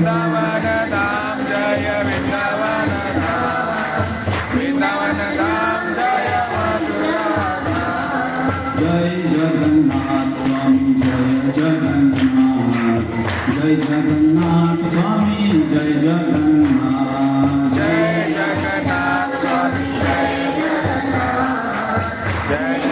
वृंदावन धाम जय वृंदावन धाम, वृंदावन धाम जय मथुरा धाम। जय जगन्नाथ स्वामी जय जगन्नाथ, जय जगन्नाथ स्वामी जय जगन्नाथ, जय जगन्नाथ स्वामी जय जगन्नाथ, जय